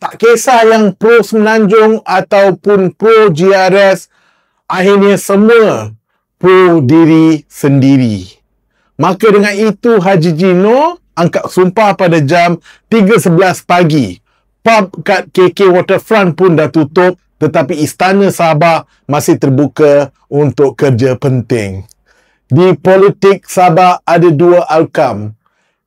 Tak kisah yang pro Semenanjung ataupun pro GRS, akhirnya semua pro diri sendiri. Maka dengan itu Haji Jino angkat sumpah pada jam 3.11 pagi. Pub kat KK Waterfront pun dah tutup, tetapi Istana Sabah masih terbuka untuk kerja penting. Di politik Sabah ada dua outcome.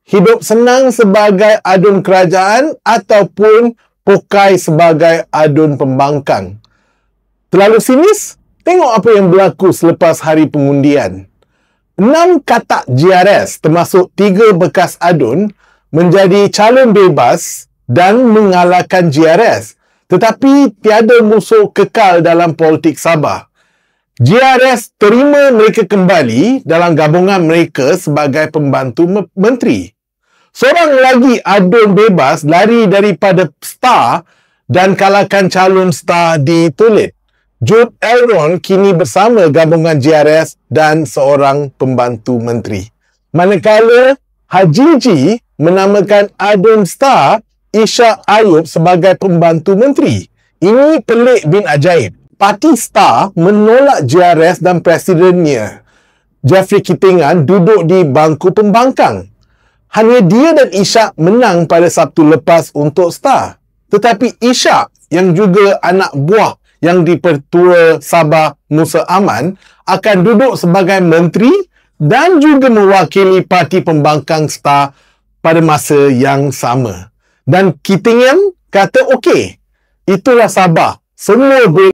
Hidup senang sebagai adun kerajaan ataupun pokai sebagai adun pembangkang. Terlalu sinis? Tengok apa yang berlaku selepas hari pengundian. 6 katak GRS termasuk 3 bekas adun menjadi calon bebas dan mengalahkan GRS. Tetapi tiada musuh kekal dalam politik Sabah. GRS terima mereka kembali dalam gabungan mereka sebagai pembantu menteri. Seorang lagi adun bebas lari daripada STAR dan kalahkan calon STAR di Tulit. Jude Elron kini bersama gabungan GRS dan seorang pembantu menteri. Manakala Haji G menamakan adun STAR Ishak Ayub sebagai pembantu menteri. Ini pelik bin ajaib. Parti STAR menolak GRS dan presidennya, Jeffrey Kitingan, duduk di bangku pembangkang. Hanya dia dan Ishak menang pada Sabtu lepas untuk STAR. Tetapi Ishak yang juga anak buah yang di-Pertua Sabah Musa Aman akan duduk sebagai menteri dan juga mewakili parti pembangkang STAR pada masa yang sama. Dan Kitingan kata okey, itulah Sabah. Semua boleh